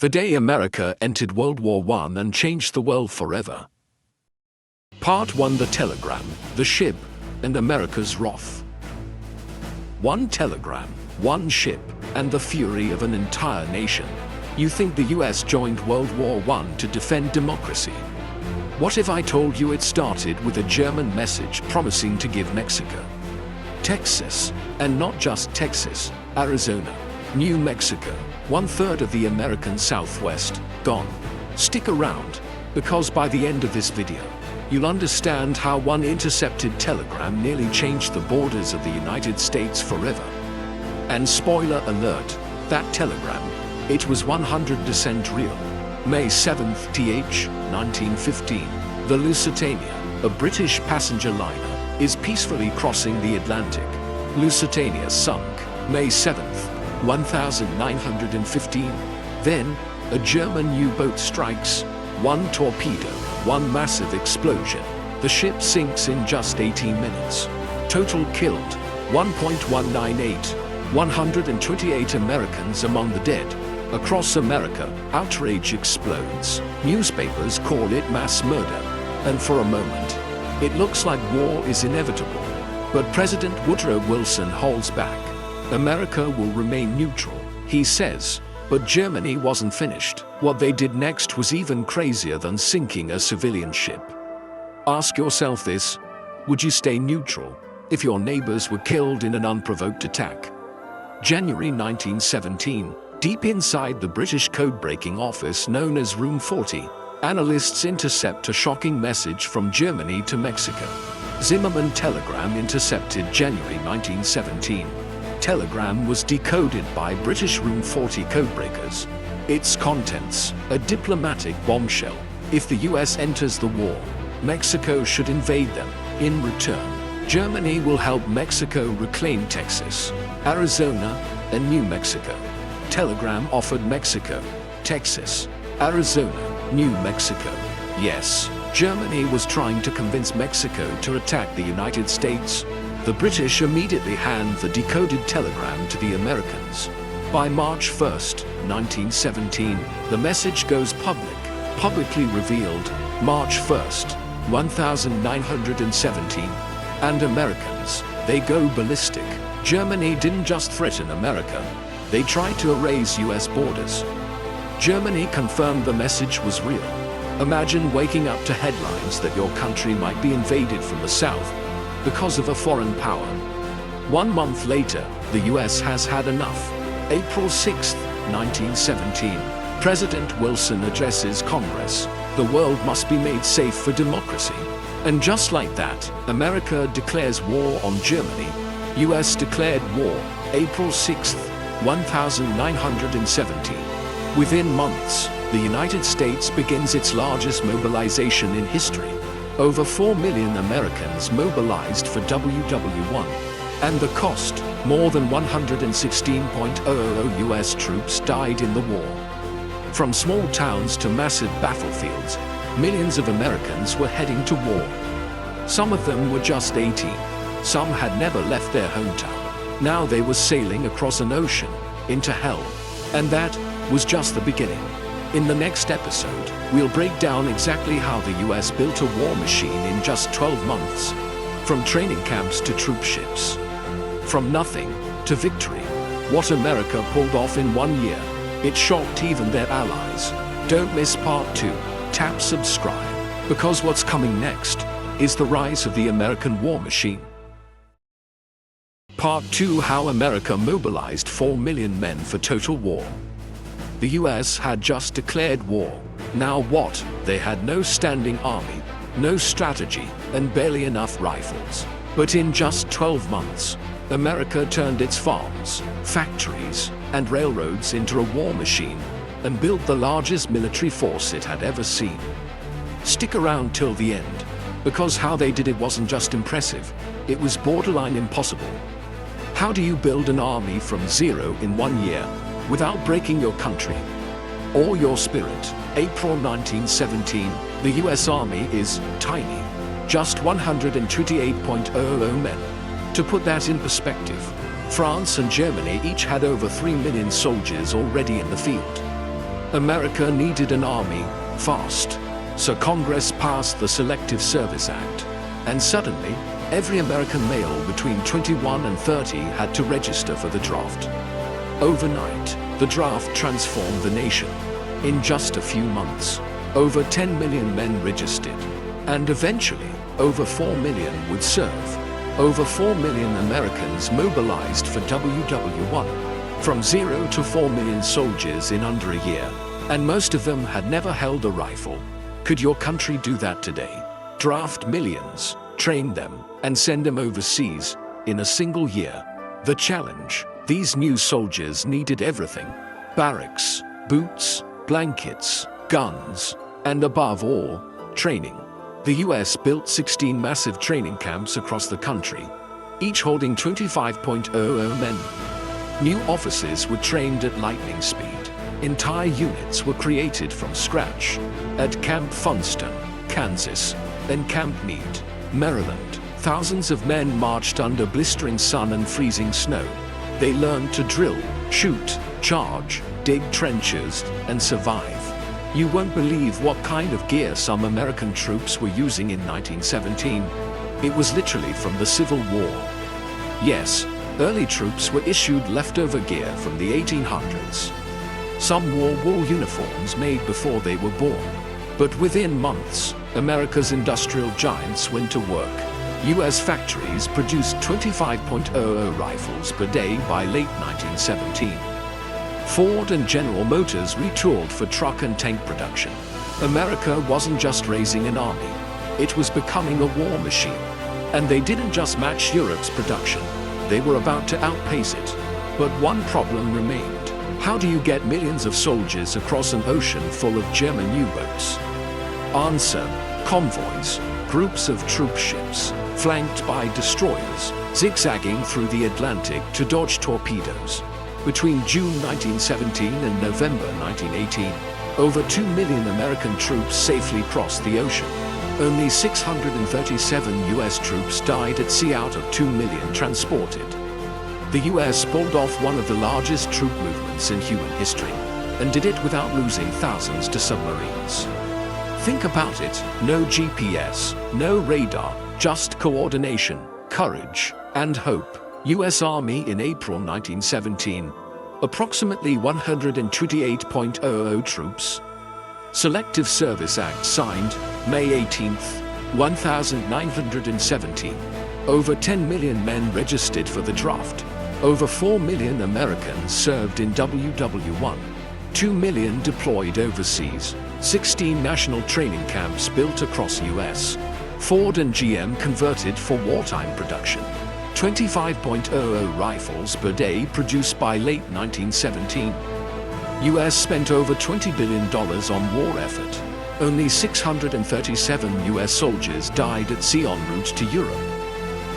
The day America entered World War I and changed the world forever. Part 1: The Telegram, the Ship, and America's Wrath. One telegram, one ship, and the fury of an entire nation. You think the US joined World War I to defend democracy? What if I told you it started with a German message promising to give Mexico, Texas, and not just Texas, Arizona, New Mexico, 1/3 of the American Southwest, gone? Stick around, because by the end of this video, you'll understand how one intercepted telegram nearly changed the borders of the United States forever. And spoiler alert, that telegram, it was 100% real. May 7th, 1915, the Lusitania, a British passenger liner, is peacefully crossing the Atlantic. Lusitania sunk, May 7th, 1915. Then, a German U-boat strikes. One torpedo, one massive explosion. The ship sinks in just 18 minutes. Total killed, 1.198. 128 Americans among the dead. Across America, outrage explodes. Newspapers call it mass murder. And for a moment, it looks like war is inevitable. But President Woodrow Wilson holds back. America will remain neutral, he says. But Germany wasn't finished. What they did next was even crazier than sinking a civilian ship. Ask yourself this: would you stay neutral if your neighbors were killed in an unprovoked attack? January 1917, deep inside the British code-breaking office known as Room 40, analysts intercept a shocking message from Germany to Mexico. Zimmermann telegram intercepted January 1917. Telegram was decoded by British Room 40 codebreakers. Its contents, a diplomatic bombshell. If the US enters the war, Mexico should invade them. In return, Germany will help Mexico reclaim Texas, Arizona, and New Mexico. Telegram offered Mexico, Texas, Arizona, New Mexico. Yes, Germany was trying to convince Mexico to attack the United States. The British immediately hand the decoded telegram to the Americans. By March 1st, 1917, the message goes publicly revealed. March 1st, 1917. And Americans, they go ballistic. Germany didn't just threaten America, they tried to erase US borders. Germany confirmed the message was real. Imagine waking up to headlines that your country might be invaded from the south because of a foreign power. 1 month later, the US has had enough. April 6, 1917, President Wilson addresses Congress. The world must be made safe for democracy. And just like that, America declares war on Germany. US declared war, April 6, 1917. Within months, the United States begins its largest mobilization in history. Over 4 million Americans mobilized for WW1. And the cost, more than 116,000 US troops died in the war. From small towns to massive battlefields, millions of Americans were heading to war. Some of them were just 18. Some had never left their hometown. Now they were sailing across an ocean, into hell. And that was just the beginning. In the next episode, we'll break down exactly how the US built a war machine in just 12 months. From training camps to troop ships. From nothing to victory. What America pulled off in 1 year. It shocked even their allies. Don't miss part 2. Tap subscribe, because what's coming next is the rise of the American war machine. Part 2: How America mobilized 4 million men for total war. The US had just declared war. Now what? They had no standing army, no strategy, and barely enough rifles. But in just 12 months, America turned its farms, factories, and railroads into a war machine and built the largest military force it had ever seen. Stick around till the end, because how they did it wasn't just impressive, it was borderline impossible. How do you build an army from zero in 1 year without breaking your country or your spirit? April 1917, the US Army is tiny, just 128,000 men. To put that in perspective, France and Germany each had over 3 million soldiers already in the field. America needed an army, fast. So Congress passed the Selective Service Act. And suddenly, every American male between 21 and 30 had to register for the draft. Overnight, the draft transformed the nation. In just a few months, over 10 million men registered. And eventually, over 4 million would serve. Over 4 million Americans mobilized for WW1. From 0 to 4 million soldiers in under a year. And most of them had never held a rifle. Could your country do that today? Draft millions, train them, and send them overseas in a single year. The challenge: these new soldiers needed everything: barracks, boots, blankets, guns, and above all, training. The US built 16 massive training camps across the country, each holding 25,000 men. New officers were trained at lightning speed. Entire units were created from scratch at Camp Funston, Kansas, and Camp Meade, Maryland. Thousands of men marched under blistering sun and freezing snow. They learned to drill, shoot, charge, dig trenches, and survive. You won't believe what kind of gear some American troops were using in 1917. It was literally from the Civil War. Yes, early troops were issued leftover gear from the 1800s. Some wore wool uniforms made before they were born. But within months, America's industrial giants went to work. US factories produced 25,000 rifles per day by late 1917. Ford and General Motors retooled for truck and tank production. America wasn't just raising an army, it was becoming a war machine. And they didn't just match Europe's production, they were about to outpace it. But one problem remained. How do you get millions of soldiers across an ocean full of German U-boats? Answer: convoys, groups of troop ships, flanked by destroyers, zigzagging through the Atlantic to dodge torpedoes. Between June 1917 and November 1918, over 2 million American troops safely crossed the ocean. Only 637 US troops died at sea out of 2 million transported. The US pulled off one of the largest troop movements in human history, and did it without losing thousands to submarines. Think about it: no GPS, no radar, just coordination, courage, and hope. US Army in April 1917. Approximately 128,000 troops. Selective Service Act signed May 18, 1917. Over 10 million men registered for the draft. Over 4 million Americans served in WW1. 2 million deployed overseas. 16 national training camps built across US. Ford and GM converted for wartime production. 25,000 rifles per day produced by late 1917. US spent over $20 billion on war effort. Only 637 US soldiers died at sea en route to Europe.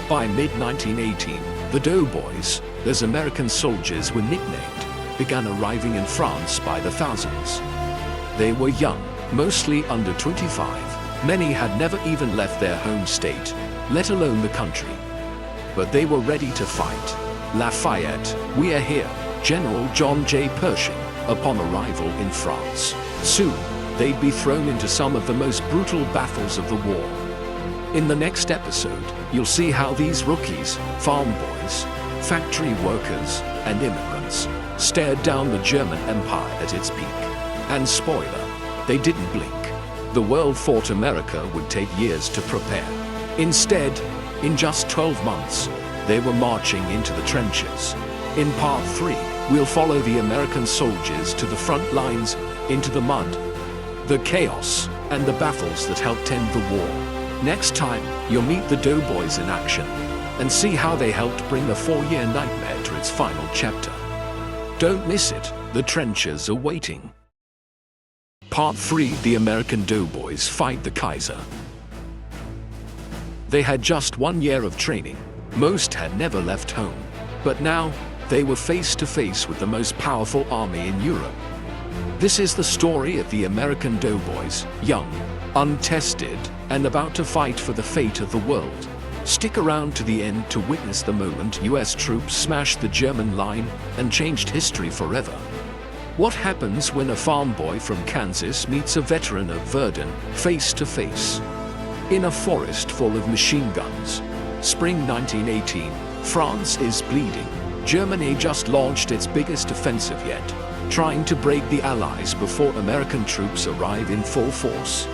By mid-1918, the Doughboys, as American soldiers were nicknamed, began arriving in France by the thousands. They were young, mostly under 25. Many had never even left their home state, let alone the country. But they were ready to fight. Lafayette, "We are here," General John J. Pershing, upon arrival in France. Soon, they'd be thrown into some of the most brutal battles of the war. In the next episode, you'll see how these rookies, farm boys, factory workers, and immigrants stared down the German Empire at its peak. And spoiler, they didn't blink. The world thought America would take years to prepare. Instead, in just 12 months, they were marching into the trenches. In Part 3, we'll follow the American soldiers to the front lines, into the mud, the chaos, and the battles that helped end the war. Next time, you'll meet the Doughboys in action and see how they helped bring the 4-year nightmare to its final chapter. Don't miss it, the trenches are waiting. Part 3, the American Doughboys fight the Kaiser. They had just 1 year of training. Most had never left home. But now, they were face to face with the most powerful army in Europe. This is the story of the American Doughboys, young, untested, and about to fight for the fate of the world. Stick around to the end to witness the moment US troops smashed the German line and changed history forever. What happens when a farm boy from Kansas meets a veteran of Verdun face to face? In a forest full of machine guns. Spring 1918, France is bleeding. Germany just launched its biggest offensive yet, trying to break the Allies before American troops arrive in full force.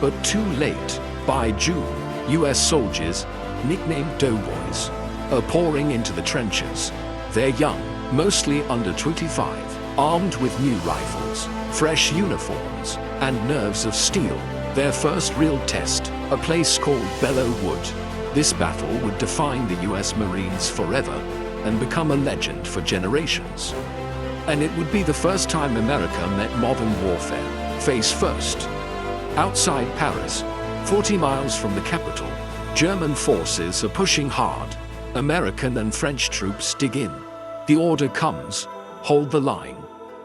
But too late. By June, US soldiers, nicknamed Doughboys, are pouring into the trenches. They're young, mostly under 25, armed with new rifles, fresh uniforms, and nerves of steel. Their first real test, a place called Belleau Wood. This battle would define the US Marines forever and become a legend for generations. And it would be the first time America met modern warfare, face first. Outside Paris, 40 miles from the capital, German forces are pushing hard. American and French troops dig in. The order comes, hold the line.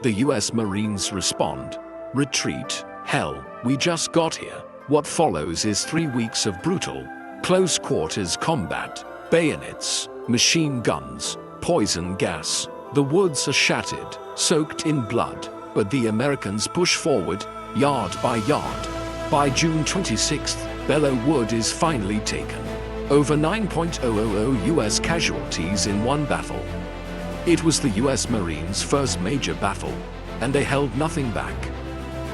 The US Marines respond, retreat. Hell, we just got here. What follows is 3 weeks of brutal, close quarters combat, bayonets, machine guns, poison gas. The woods are shattered, soaked in blood, but the Americans push forward, yard by yard. By June 26th, Belleau Wood is finally taken. Over 9,000 US casualties in one battle. It was the US Marines' first major battle, and they held nothing back.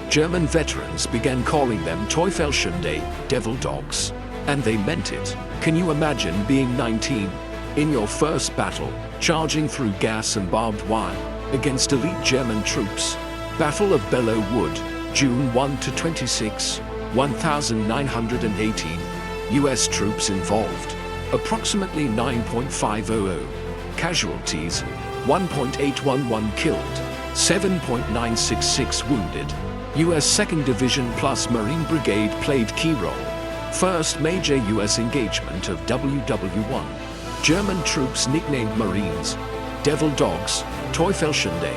German veterans began calling them Teufelshunde, devil dogs. And they meant it. Can you imagine being 19, in your first battle, charging through gas and barbed wire, against elite German troops? Battle of Belleau Wood, June 1 to 26, 1918. US troops involved. Approximately 9,500. Casualties, 1,811 killed, 7,966 wounded. US 2nd Division plus Marine Brigade played key role. First major US engagement of WW1. German troops nicknamed Marines, Devil Dogs, Teufelshunde.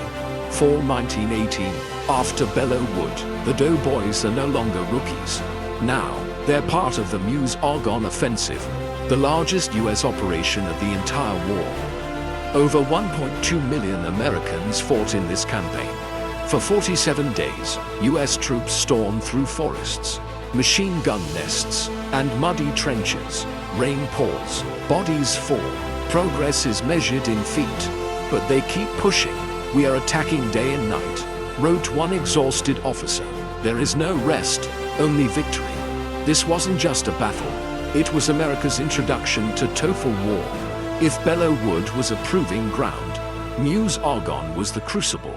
Fall 1918. After Belleau Wood, the Doughboys are no longer rookies. Now, they're part of the Meuse-Argonne Offensive, the largest US operation of the entire war. Over 1.2 million Americans fought in this campaign. For 47 days, US troops stormed through forests, machine gun nests, and muddy trenches. Rain pours, bodies fall. Progress is measured in feet, but they keep pushing. We are attacking day and night, wrote one exhausted officer. There is no rest, only victory. This wasn't just a battle, it was America's introduction to total war. If Belleau Wood was a proving ground, Meuse-Argonne was the crucible.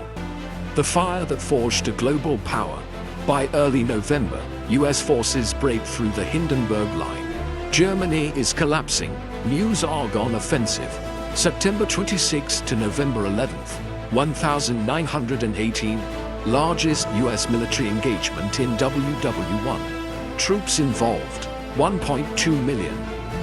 The fire that forged a global power. By early November, US forces break through the Hindenburg Line. Germany is collapsing. Meuse-Argonne Offensive. September 26 to November 11th, 1918. Largest US military engagement in WW1. Troops involved, 1.2 million.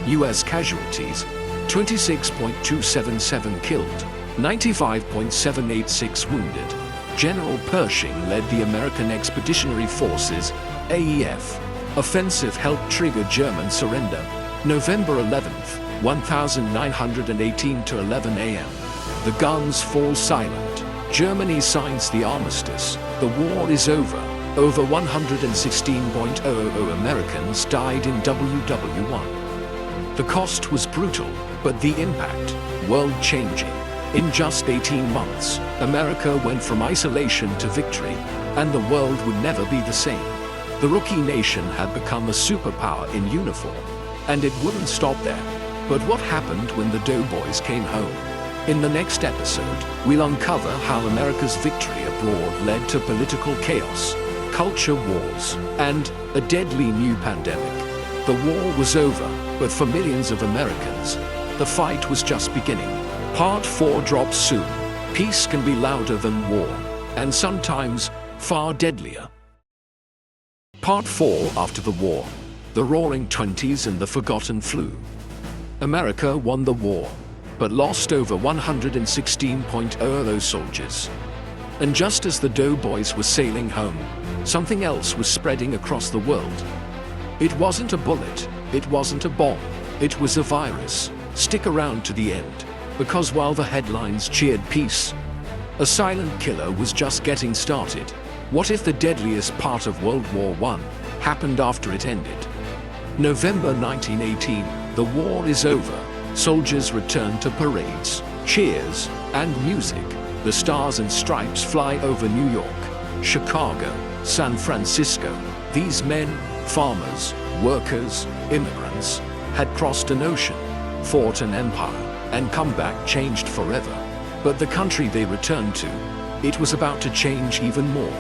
US casualties, 26.277 killed, 95.786 wounded. General Pershing led the American Expeditionary Forces, AEF. Offensive helped trigger German surrender. November 11th, 1918 to 11 a.m. The guns fall silent. Germany signs the armistice. The war is over. Over 116,000 Americans died in WW1. The cost was brutal, but the impact, world-changing. In just 18 months, America went from isolation to victory, and the world would never be the same. The rookie nation had become a superpower in uniform, and it wouldn't stop there. But what happened when the Doughboys came home? In the next episode, we'll uncover how America's victory abroad led to political chaos, culture wars, and a deadly new pandemic. The war was over, but for millions of Americans, the fight was just beginning. Part 4 drops soon. Peace can be louder than war, and sometimes far deadlier. Part 4 after the war. The Roaring Twenties and the Forgotten Flu. America won the war, but lost over 116,000 soldiers. And just as the Doughboys were sailing home, something else was spreading across the world. It wasn't a bullet, it wasn't a bomb, it was a virus. Stick around to the end, because while the headlines cheered peace, A silent killer was just getting started. What if the deadliest part of World War I happened after it ended? November 1918, the war is over. Soldiers return to parades, cheers, and music. The stars and stripes fly over New York, Chicago, San Francisco. These men, farmers, workers, immigrants, had crossed an ocean, fought an empire, and come back changed forever. But the country they returned to, it was about to change even more.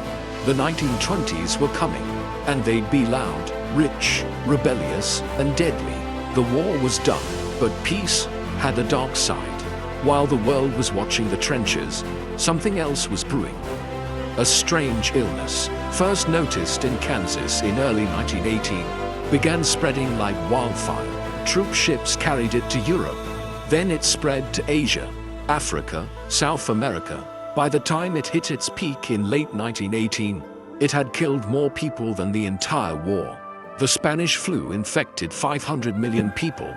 The 1920s were coming, and they'd be loud, rich, rebellious, and deadly. The war was done, but peace had a dark side. While the world was watching the trenches, something else was brewing. A strange illness, first noticed in Kansas in early 1918, began spreading like wildfire. Troop ships carried it to Europe. Then it spread to Asia, Africa, South America. By the time it hit its peak in late 1918, it had killed more people than the entire war. The Spanish flu infected 500 million people,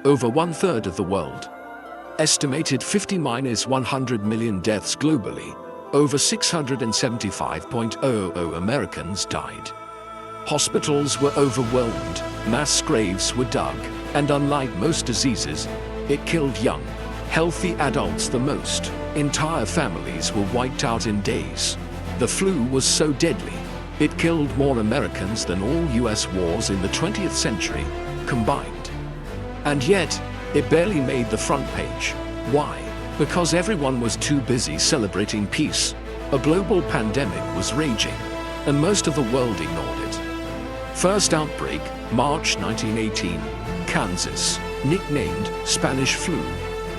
over 1/3 of the world. Estimated 50-100 million deaths globally. Over 675,000 Americans died. Hospitals were overwhelmed, mass graves were dug, and unlike most diseases, it killed young, healthy adults the most. Entire families were wiped out in days. The flu was so deadly, it killed more Americans than all US wars in the 20th century combined. And yet, it barely made the front page. Why? Because everyone was too busy celebrating peace. A global pandemic was raging, and most of the world ignored it. First outbreak, March 1918, Kansas, nicknamed Spanish flu.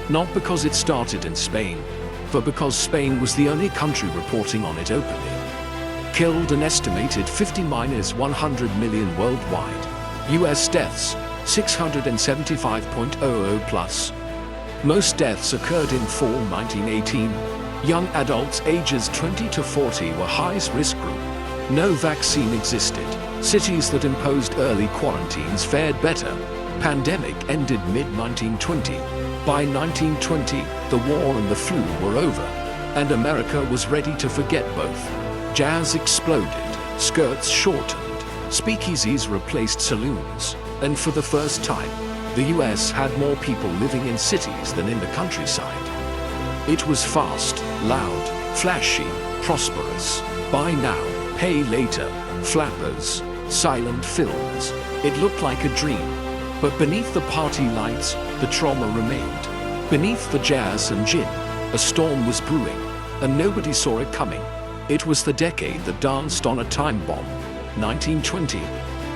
Not because it started in Spain, but because Spain was the only country reporting on it openly. Killed an estimated 50-100 million worldwide. US deaths, 675,000 plus. Most deaths occurred in fall 1918. Young adults ages 20 to 40 were highest risk group. No vaccine existed. Cities that imposed early quarantines fared better. Pandemic ended mid-1920. By 1920, the war and the flu were over, and America was ready to forget both. Jazz exploded, skirts shortened, speakeasies replaced saloons, and for the first time, the US had more people living in cities than in the countryside. It was fast, loud, flashy, prosperous. Buy now, pay later, flappers, silent films. It looked like a dream. But beneath the party lights, the trauma remained. Beneath the jazz and gin, a storm was brewing, and nobody saw it coming. It was the decade that danced on a time bomb. 1920.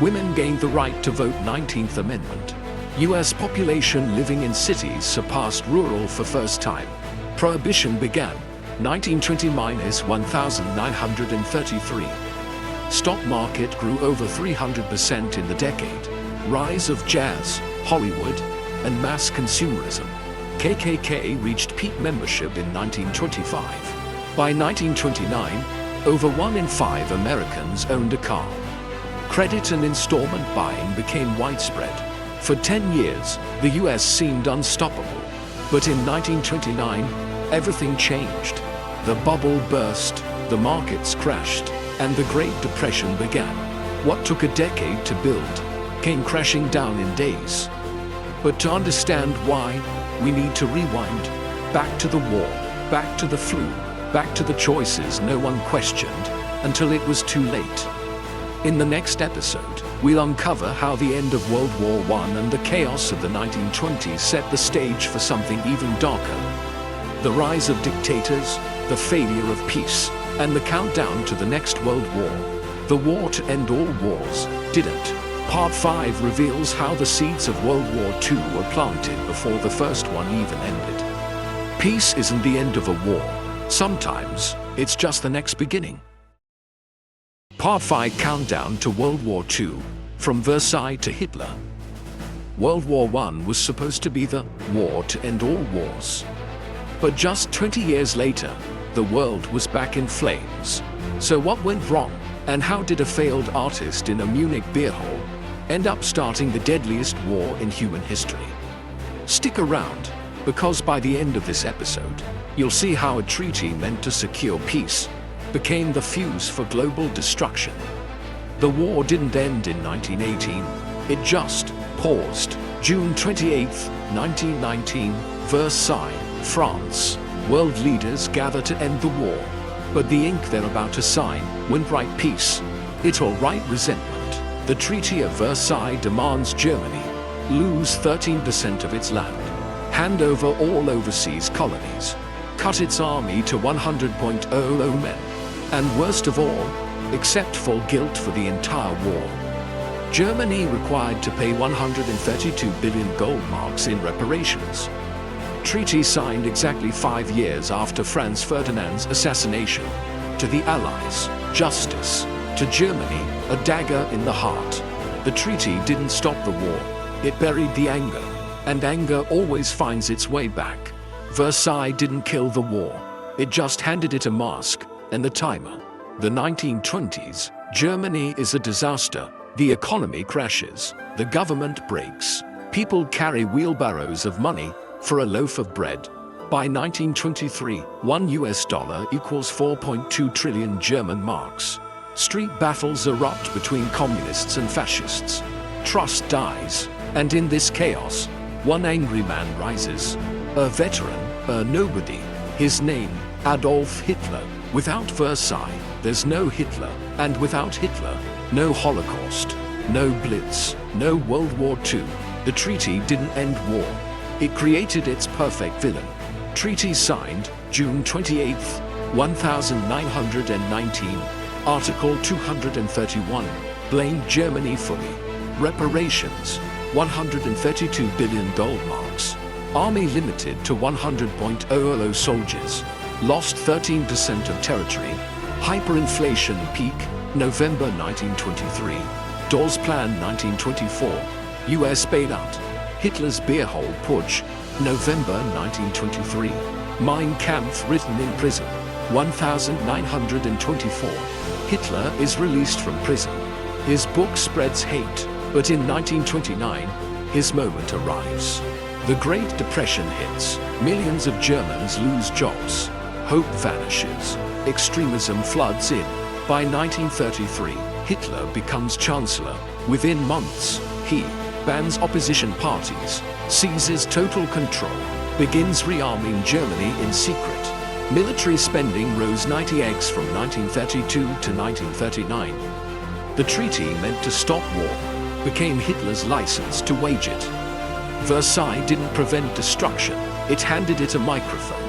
Women gained the right to vote. 19th Amendment. US population living in cities surpassed rural for first time. Prohibition began. 1920-1933. Stock market grew over 300% in the decade. Rise of jazz, Hollywood, and mass consumerism. KKK reached peak membership in 1925. By 1929, over 1 in 5 Americans owned a car. Credit and installment buying became widespread. For 10 years, the US seemed unstoppable. But in 1929, everything changed. The bubble burst, the markets crashed, and the Great Depression began. What took a decade to build came crashing down in days. But to understand why, we need to rewind, back to the war, back to the flu, back to the choices no one questioned, until it was too late. In the next episode, we'll uncover how the end of World War I and the chaos of the 1920s set the stage for something even darker. The rise of dictators, the failure of peace, and the countdown to the next World War. The war to end all wars didn't. Part 5 reveals how the seeds of World War II were planted before the first one even ended. Peace isn't the end of a war. Sometimes, it's just the next beginning. Part 5 Countdown to World War II, from Versailles to Hitler. World War I was supposed to be the war to end all wars. But just 20 years later, the world was back in flames. So what went wrong? And how did a failed artist in a Munich beer hall end up starting the deadliest war in human history? Stick around. because by the end of this episode, you'll see how a treaty meant to secure peace became the fuse for global destruction. The war didn't end in 1918, it just paused. June 28, 1919, Versailles, France. World leaders gather to end the war, but the ink they're about to sign won't write peace, it'll write resentment. The Treaty of Versailles demands Germany lose 13% of its land, hand over all overseas colonies, cut its army to 100,000 men, and worst of all, accept full guilt for the entire war. Germany required to pay 132 billion gold marks in reparations. Treaty signed exactly 5 years after Franz Ferdinand's assassination. To the Allies, justice. To Germany, a dagger in the heart. The treaty didn't stop the war, it buried the anger, and anger always finds its way back. Versailles didn't kill the war, it just handed it a mask and the timer. The 1920s, Germany is a disaster. The economy crashes, the government breaks, people carry wheelbarrows of money for a loaf of bread. By 1923, $1 equals 4.2 trillion German marks. Street battles erupt between communists and fascists. Trust dies, and in this chaos, one angry man rises. A veteran, a nobody. His name, Adolf Hitler. Without Versailles, there's no Hitler, and without Hitler, no Holocaust, no Blitz, no World War II. The treaty didn't end war. It created its perfect villain. Treaty signed, June 28, 1919. Article 231. Blamed Germany fully. Reparations, 132 billion gold marks. Army limited to 100,000 soldiers. Lost 13% of territory. Hyperinflation peak, November 1923. Dawes Plan 1924. US bailout. Hitler's Beerhole Putsch, November 1923. Mein Kampf written in prison, 1924. Hitler is released from prison. His book spreads hate, but in 1929, his moment arrives. The Great Depression hits. Millions of Germans lose jobs. Hope vanishes. Extremism floods in. By 1933, Hitler becomes chancellor. Within months, he bans opposition parties, seizes total control, begins rearming Germany in secret. Military spending rose 90x from 1932 to 1939. The treaty meant to stop war, became Hitler's license to wage it. Versailles didn't prevent destruction, it handed it a microphone.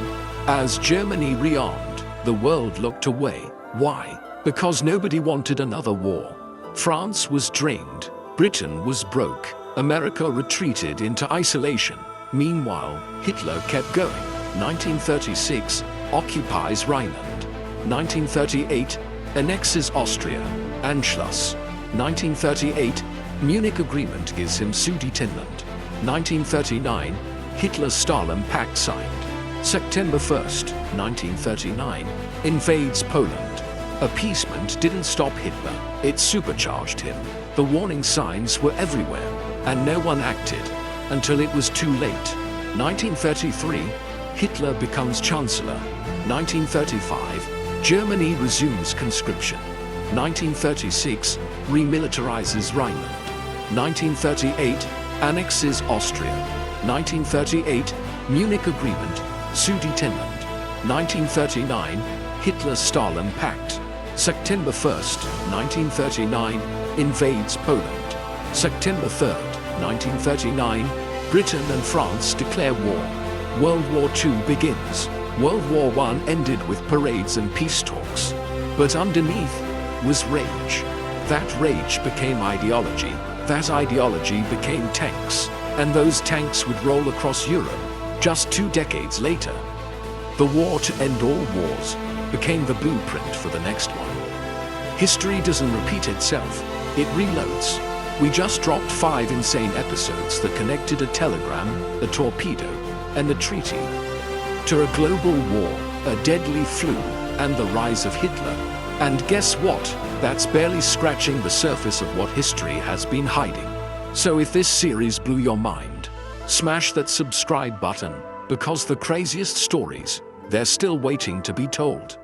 As Germany rearmed, the world looked away. Why? Because nobody wanted another war. France was drained, Britain was broke, America retreated into isolation. Meanwhile, Hitler kept going. 1936, occupies Rhineland. 1938, annexes Austria, Anschluss. 1938, Munich Agreement gives him Sudetenland. 1939, Hitler-Stalin Pact signed. September 1st, 1939, invades Poland. Appeasement didn't stop Hitler, it supercharged him. The warning signs were everywhere, and no one acted until it was too late. 1933, Hitler becomes chancellor. 1935, Germany resumes conscription. 1936, remilitarizes Rhineland. 1938, annexes Austria. 1938, Munich Agreement, Sudetenland. 1939, Hitler-Stalin Pact. September 1st, 1939, invades Poland. September 3rd, 1939, Britain and France declare war. World War II begins. World War I ended with parades and peace talks. But underneath was rage. That rage became ideology. That ideology became tanks. And those tanks would roll across Europe just 2 decades later. The war to end all wars became the blueprint for the next one. History doesn't repeat itself, it reloads. We just dropped 5 insane episodes that connected a telegram, a torpedo, and the treaty to a global war, a deadly flu, and the rise of Hitler. And guess what? That's barely scratching the surface of what history has been hiding. So if this series blew your mind, smash that subscribe button, Because the craziest stories, they're still waiting to be told.